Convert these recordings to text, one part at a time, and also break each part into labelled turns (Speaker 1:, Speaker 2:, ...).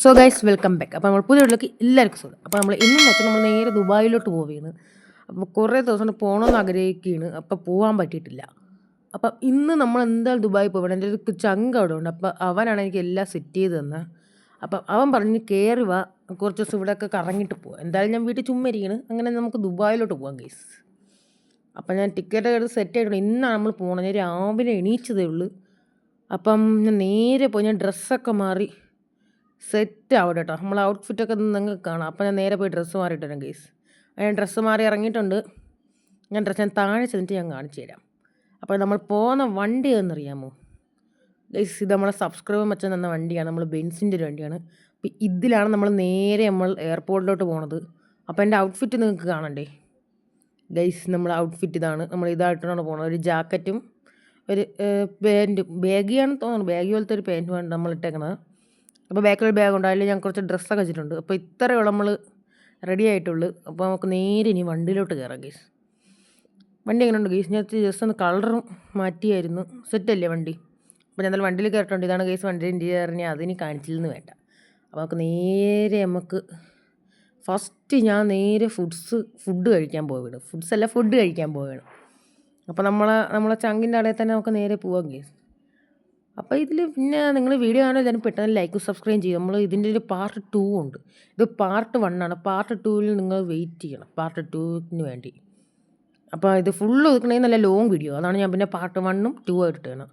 Speaker 1: So guys welcome back. അപ്പോൾ നമ്മൾ പുതിയ വീട്ടിലേക്ക് എല്ലാവർക്കും സുഖം. അപ്പോൾ നമ്മൾ ഇന്നും വെച്ചാൽ നമ്മൾ നേരെ ദുബായിലോട്ട് പോവുകയാണ്. അപ്പോൾ കുറേ ദിവസം പോകണമെന്ന് ആഗ്രഹിക്കുകയാണ്. അപ്പോൾ പോകാൻ പറ്റിയിട്ടില്ല. അപ്പം ഇന്ന് നമ്മൾ എന്തായാലും ദുബായി പോകണം. എൻ്റെ ഒരു ചങ്ക് അവിടെ ഉണ്ട്. അപ്പോൾ അവനാണ് എനിക്ക് എല്ലാം സെറ്റ് ചെയ്ത് തന്നെ. അപ്പം അവൻ പറഞ്ഞ് കയറി വാ, കുറച്ച് ദിവസം ഇവിടെയൊക്കെ കറങ്ങിയിട്ട് പോവാം. എന്തായാലും ഞാൻ വീട്ടിൽ ചുമ്മാ ഇരിക്കുകയാണ്. അങ്ങനെ നമുക്ക് ദുബായിലോട്ട് പോകാം ഗൈസ്. അപ്പം ഞാൻ ടിക്കറ്റ് എടുത്ത് സെറ്റ് ആയിട്ടുണ്ട്. ഇന്നാണ് നമ്മൾ പോകണത്. ഞാൻ രാവിലെ എണീച്ചതേ ഉള്ളൂ. അപ്പം ഞാൻ നേരെ പോയി ഞാൻ ഡ്രസ്സൊക്കെ മാറി സെറ്റ് ആവട്ടെ കേട്ടോ. നമ്മൾ ഔട്ട്ഫിറ്റൊക്കെ നിങ്ങൾക്ക് കാണാം. അപ്പോൾ ഞാൻ നേരെ പോയി ഡ്രസ്സ് മാറിയിട്ട് വരാം ഗൈസ്. ഞാൻ ഡ്രസ്സ് മാറി ഇറങ്ങിയിട്ടുണ്ട്. ഞാൻ താഴെ ചെന്നിട്ട് ഞാൻ കാണിച്ചു തരാം. അപ്പോൾ നമ്മൾ പോകുന്ന വണ്ടി ഏതെന്നറിയാമോ ഗൈസ്? ഇത് നമ്മളെ സബ്സ്ക്രൈബർ മച്ചാൻ തന്ന വണ്ടിയാണ്. നമ്മൾ ബെൻസിൻ്റെ ഒരു വണ്ടിയാണ്. അപ്പോൾ ഇതിലാണ് നമ്മൾ നേരെ എയർപോർട്ടിലോട്ട് പോണത്. അപ്പോൾ എൻ്റെ ഔട്ട്ഫിറ്റ് നിങ്ങൾക്ക് കാണണ്ടേ ഗൈസ്? നമ്മുടെ ഔട്ട്ഫിറ്റ് ഇതാണ്. നമ്മൾ ഇതായിട്ടാണ് പോകുന്നത്. ഒരു ജാക്കറ്റും ഒരു പാൻറ്റും, ബാഗിയാണെന്ന് തോന്നുന്നു. ബാഗി പോലത്തെ ഒരു പാൻറ്റുമാണ് നമ്മൾ ഇട്ടേക്കണത്. അപ്പോൾ ബാക്കിലൊരു ബാഗ് ഉണ്ട്. അതിൽ ഞാൻ കുറച്ച് ഡ്രസ്സൊക്കെ വെച്ചിട്ടുണ്ട്. അപ്പോൾ ഇത്രയേ ഉള്ളൂ നമ്മൾ റെഡി ആയിട്ടുള്ളൂ. അപ്പോൾ നമുക്ക് നേരെ ഇനി വണ്ടിയിലോട്ട് കയറാം ഗൈസ്. വണ്ടി എങ്ങനെയുണ്ട് ഗൈസ്? ഞാൻ ജസ്റ്റ് ഒന്ന് കളറും മാറ്റിയായിരുന്നു. സെറ്റല്ലേ വണ്ടി? അപ്പോൾ ഞാൻ എന്തായാലും വണ്ടിയിൽ കയറിയിട്ടുണ്ട്. ഇതാണ് ഗൈസ് വണ്ടിയുടെ ഇൻറ്റീരിയർ. ഞാൻ അതിന് കാണിച്ചില്ലെന്ന് വേണ്ട. അപ്പോൾ നമുക്ക് ഫസ്റ്റ് ഞാൻ നേരെ ഫുഡ് കഴിക്കാൻ പോവുകയാണ്. ഫുഡ് കഴിക്കാൻ പോവുകയാണ്. അപ്പോൾ നമ്മളെ ചങ്കിൻ്റെ അടയിൽ തന്നെ നമുക്ക് നേരെ പോവാം ഗൈസ്. അപ്പോൾ ഇതിൽ പിന്നെ നിങ്ങൾ വീഡിയോ കാണാൻ എല്ലാവരും പെട്ടെന്ന് ലൈക്ക് സബ്സ്ക്രൈബ് ചെയ്യും. നമ്മൾ ഇതിൻ്റെ ഒരു പാർട്ട് 2 ഉണ്ട്. ഇത് പാർട്ട് 1 ആണ്. പാർട്ട് 2-ൽ നിങ്ങൾ വെയിറ്റ് ചെയ്യണം, പാർട്ട് 2-ന് വേണ്ടി. അപ്പോൾ ഇത് ഫുള്ള് ഒതുക്കണമെങ്കിൽ നല്ല ലോങ് വീഡിയോ. അതാണ് ഞാൻ പിന്നെ പാർട്ട് 1ഉം 2 ആയിട്ട് ഇട്ടതാണ്.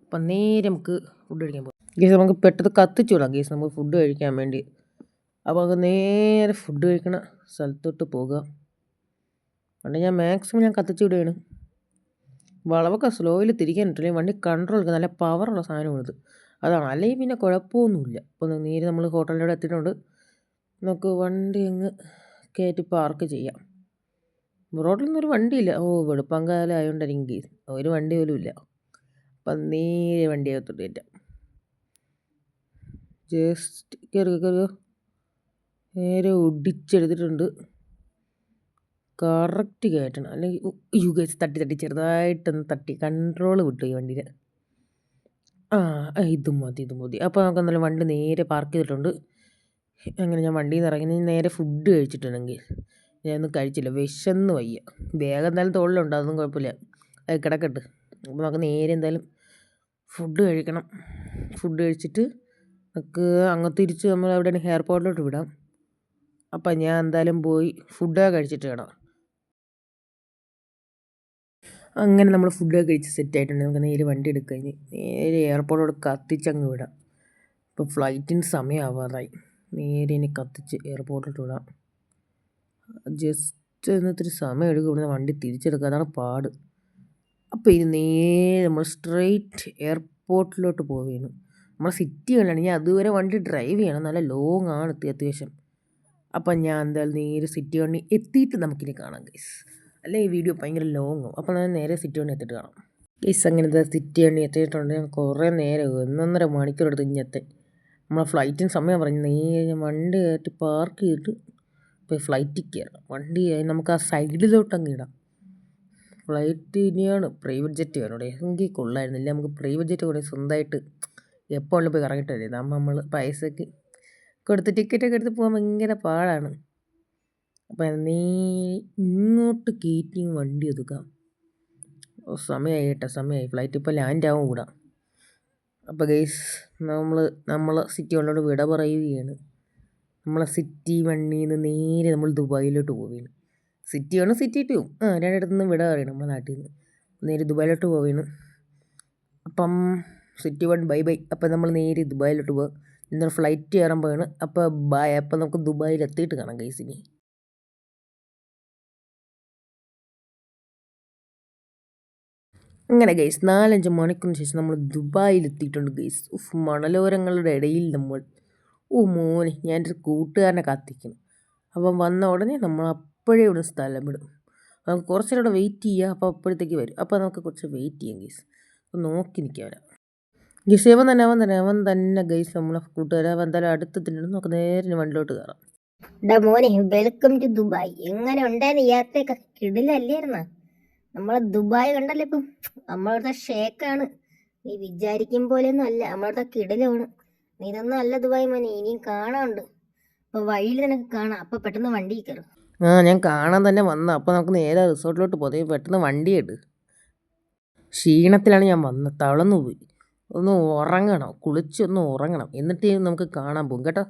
Speaker 1: അപ്പം നേരെ നമുക്ക് ഫുഡ് കഴിക്കാൻ പോകാം ഗേസ്. നമുക്ക് പെട്ടെന്ന് കത്തിച്ചു വിടാം ഗേസ്, നമുക്ക് ഫുഡ് കഴിക്കാൻ വേണ്ടി. അപ്പോൾ നമുക്ക് നേരെ ഫുഡ് കഴിക്കണ സ്ഥലത്തോട്ട് പോകാം. അതുകൊണ്ട് ഞാൻ മാക്സിമം കത്തിച്ചു വിടുകയാണ്. വളവൊക്കെ സ്ലോയിൽ തിരിക്കാനിട്ടില്ലെങ്കിൽ വണ്ടി കൺട്രോൾ നല്ല പവറുള്ള സാധനമാണിത്. അതാണ്, അല്ലെങ്കിൽ പിന്നെ കുഴപ്പമൊന്നുമില്ല. അപ്പോൾ നേരെ നമ്മൾ ഹോട്ടലിലൂടെ എത്തിയിട്ടുണ്ട്. നമുക്ക് വണ്ടി അങ്ങ് കയറ്റി പാർക്ക് ചെയ്യാം. റോഡിലൊന്നും ഒരു വണ്ടിയില്ല. വെളുപ്പങ്കാലം ആയതുകൊണ്ടായിരിക്കും ഒരു വണ്ടി പോലും ഇല്ല. അപ്പം നേരെ വണ്ടി അകത്തോട്ട് കയറ്റാം. ജസ്റ്റ് കയറുക. നേരെ ഒടിച്ചെടുത്തിട്ടുണ്ട്. കറക്റ്റ് കയറ്റണം, അല്ലെങ്കിൽ ഗൈസ് തട്ടി ചെറുതായിട്ടൊന്ന് തട്ടി കൺട്രോൾ വിട്ടു ഈ വണ്ടിയിൽ. ഇതും മതി. അപ്പോൾ നമുക്ക് എന്നാലും വണ്ടി നേരെ പാർക്ക് ചെയ്തിട്ടുണ്ട്. അങ്ങനെ ഞാൻ വണ്ടിയിൽ നിന്ന് ഇറങ്ങി നേരെ ഫുഡ് കഴിച്ചിട്ടുണ്ടെങ്കിൽ ഞാനൊന്നും കഴിച്ചില്ല, വിശന്ന് വയ്യ. വേഗം എന്തായാലും തോളിലുണ്ട്, അതൊന്നും കുഴപ്പമില്ല, അത് കിടക്കട്ട്. അപ്പോൾ നമുക്ക് നേരെ എന്തായാലും ഫുഡ് കഴിക്കണം. ഫുഡ് കഴിച്ചിട്ട് നമുക്ക് അങ്ങ് തിരിച്ച് നമ്മൾ എവിടെയാണ് എയർപോർട്ടിലോട്ട് വിടാം. അപ്പം ഞാൻ എന്തായാലും പോയി ഫുഡൊക്കെ കഴിച്ചിട്ട് വേണം. അങ്ങനെ നമ്മൾ ഫുഡൊക്കെ കഴിച്ച് സെറ്റായിട്ടുണ്ട്. നമുക്ക് നേരെ വണ്ടി എടുക്കുക, നേരെ എയർപോർട്ടോട് കത്തിച്ചങ്ങ് വിടാം. ഇപ്പോൾ ഫ്ലൈറ്റിന് സമയമാവാറായി. നേരെ ഇനി കത്തിച്ച് എയർപോർട്ടിലോട്ട് വിടാം. ജസ്റ്റ് എന്നിട്ടൊരു സമയം എടുക്കും ഇവിടുന്ന് വണ്ടി തിരിച്ചെടുക്കുക, അതാണ് പാട്. അപ്പോൾ ഇനി നേരെ നമ്മൾ സ്ട്രെയിറ്റ് എയർപോർട്ടിലോട്ട് പോവുകയാണ്. നമ്മൾ സിറ്റി കണ്ടാണ്, ഞാൻ അതുവരെ വണ്ടി ഡ്രൈവ് ചെയ്യണം, നല്ല ലോങ് ആണ് അത്യാവശ്യം. അപ്പം ഞാൻ എന്തായാലും നേരെ സിറ്റി വണ്ടി എത്തിയിട്ട് നമുക്കിനി കാണാം ഗൈസ്, അല്ലെ ഈ വീഡിയോ ഭയങ്കര ലോങ്ങും. അപ്പോൾ ഞാൻ നേരെ സിറ്റി വണ്ടി എത്തിയിട്ട് കാണാം ഗൈസ്. അങ്ങനത്തെ സിറ്റി വണ്ടി എത്തിയിട്ടുണ്ട്. ഞാൻ കുറേ നേരം 1.5 മണിക്കൂർ എടുത്ത് ഇങ്ങെത്താൻ. നമ്മളെ ഫ്ലൈറ്റിന് സമയം പറഞ്ഞ് നേരെ വണ്ടി കയറ്റി പാർക്ക് ചെയ്തിട്ട് പോയി ഫ്ലൈറ്റിൽ കയറാം. വണ്ടി നമുക്ക് ആ സൈഡിലോട്ട് അങ്ങ് ഇടാം. ഫ്ലൈറ്റ് ഇനിയാണ് പ്രൈവറ്റ് ജെറ്റ് വേണം. എങ്കിൽ കൊള്ളായിരുന്നില്ല, നമുക്ക് പ്രൈവറ്റ് ജെറ്റ് കൂടെ സ്വന്തമായിട്ട് എപ്പോഴും പോയി കറങ്ങിയിട്ട് വരും. ഇതാകുമ്പോൾ നമ്മൾ പൈസക്ക് കൊടുത്ത് ടിക്കറ്റൊക്കെ എടുത്ത് പോകാൻ ഭയങ്കര പാടാണ്. അപ്പം ഇങ്ങോട്ട് കയറ്റി വണ്ടി ഒതുക്കാം. സമയമായി ഫ്ലൈറ്റ് ഇപ്പോൾ ലാൻഡ് ആവും കൂടാ. അപ്പോൾ ഗൈസ് നമ്മൾ സിറ്റി വണ്ടിയോട് വിട പറയുകയാണ്. നമ്മളെ സിറ്റി വണ്ടിയിൽ നിന്ന് നേരെ നമ്മൾ ദുബായിലോട്ട് പോവുകയാണ്. സിറ്റി 1 സിറ്റി 2 രണ്ടിടത്തു നിന്ന് വിട പറയണം. നമ്മുടെ നാട്ടിൽ നിന്ന് നേരെ ദുബായിലോട്ട് പോവുകയാണ്. അപ്പം സിറ്റി 1 ബൈ. അപ്പം നമ്മൾ നേരെ ദുബായിലോട്ട് പോകാം. ഇന്നൊരു ഫ്ലൈറ്റ് കയറാൻ പോവാണ്. അപ്പോൾ ബൈ. അപ്പം നമുക്ക് ദുബായിൽ എത്തിയിട്ട് കാണാം ഗൈസ്. ഇനി അങ്ങനെ ഗൈസ് 4-5 മണിക്കൂറിന് ശേഷം നമ്മൾ ദുബായിലെത്തിയിട്ടുണ്ട് ഗൈസ്. മണലോരങ്ങളുടെ ഇടയിൽ നമ്മൾ മോനെ ഞാൻ എൻ്റെ കൂട്ടുകാരനെ കാത്തിരിക്കണം. അപ്പം വന്ന ഉടനെ നമ്മൾ അപ്പോഴേ ഇവിടെ സ്ഥലം വിടും. നമുക്ക് കുറച്ചേരം ഇവിടെ വെയിറ്റ് ചെയ്യുക. അപ്പോൾ അപ്പോഴത്തേക്ക് വരും. അപ്പോൾ നമുക്ക് കുറച്ച് വെയിറ്റ് ചെയ്യാം ഗൈസ്. അപ്പോൾ നോക്കി നിൽക്കാം ഗൈസ്. അവൻ തന്നെ ഗൈസ്, നമ്മളെ കൂട്ടുകാരെ. അവൻ എന്തായാലും അടുത്തെത്തിട്ടുണ്ട്. നമുക്ക് നേരെ വണ്ടിയിലോട്ട് കയറാം.
Speaker 2: മോനെ വെൽക്കം ടു ദുബായ്. എങ്ങനെ ഉണ്ടായിരുന്നു യാത്രയൊക്കെ? കിടിലല്ലായിരുന്ന? നമ്മളെ ദുബായ് കണ്ടല്ലോ ഇപ്പം. നമ്മളവിടുത്തെ ഷേക്കാണ്, നീ വിചാരിക്കും പോലെയൊന്നും അല്ല. നമ്മളവിടുത്തെ കിടിലാണ്. ഇതൊന്നും അല്ല ദുബായ് മോനെ, ഇനിയും കാണാനുണ്ട്. അപ്പൊ വഴിയിൽ നിനക്ക് കാണാം. അപ്പൊ പെട്ടെന്ന് വണ്ടി കയറും.
Speaker 1: ആ ഞാൻ കാണാൻ തന്നെ വന്ന. അപ്പോൾ നമുക്ക് നേരെ റിസോർട്ടിലോട്ട് പോയി. പെട്ടെന്ന് വണ്ടി എടു. ക്ഷീണത്തിലാണ് ഞാൻ വന്നത്, തളർന്നു പോയി. ഒന്ന് ഉറങ്ങണം, കുളിച്ചൊന്ന് ഉറങ്ങണം, എന്നിട്ട് നമുക്ക് കാണാൻ പോകും കേട്ടോ.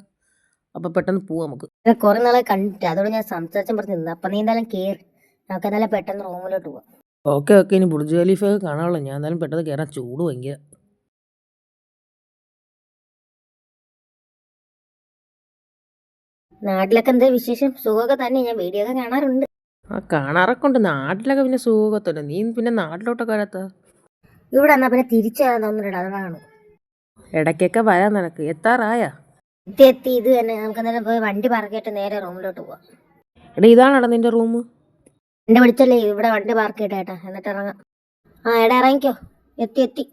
Speaker 1: അപ്പോൾ പെട്ടെന്ന് പോവാം നമുക്ക്.
Speaker 2: കുറെ നാളെ കണ്ടിട്ട് അതോട് ഞാൻ സംസാരിച്ചാൽ പറഞ്ഞ് നിന്ന്. അപ്പൊ നീ എന്തായാലും കയറി, നമുക്ക് എന്തായാലും പെട്ടെന്ന് റൂമിലോട്ട് പോവാം.
Speaker 1: ഓക്കെ ഓക്കെ, ഇനി ബുർജ് ഖലീഫ കാണാനുള്ളൂ. ഞാൻ എന്തായാലും പെട്ടെന്ന് കയറാൻ. ചൂട് ഭയങ്കര.
Speaker 2: നാട്ടിലൊക്കെ എന്താ വിശേഷം? സുഖമൊക്കെ തന്നെ. ഞാൻ വീഡിയോ ഒക്കെ കാണാറുണ്ട്.
Speaker 1: ആ കാണാറൊക്കെ ഉണ്ട്. നാട്ടിലൊക്കെ പിന്നെ സുഖത്തന്നെ. നീ പിന്നെ നാട്ടിലോട്ടൊക്കെ വരാത്ത?
Speaker 2: ഇവിടെ എന്നാ പിന്നെ തിരിച്ചു വരാൻ തോന്നുന്നുണ്ട്, അതാണ്.
Speaker 1: ഇടയ്ക്കൊക്കെ വരാൻ നിനക്ക്. എത്താറായാ?
Speaker 2: എത്തി ഇത് തന്നെ. നമുക്ക് എന്തായാലും പോയി വണ്ടി പാർക്കിയിട്ട് നേരെ റൂമിലോട്ട് പോവാം.
Speaker 1: എടാ ഇതാണോടാ നിന്റെ റൂം?
Speaker 2: എന്റെ വിളിച്ചല്ലേ ഇവിടെ വണ്ടി പാർക്ക് ചെയ്തേട്ടാ, എന്നിട്ട് ഇറങ്ങാം. ആ എടാ ഇറങ്ങിക്കോ. എത്തി.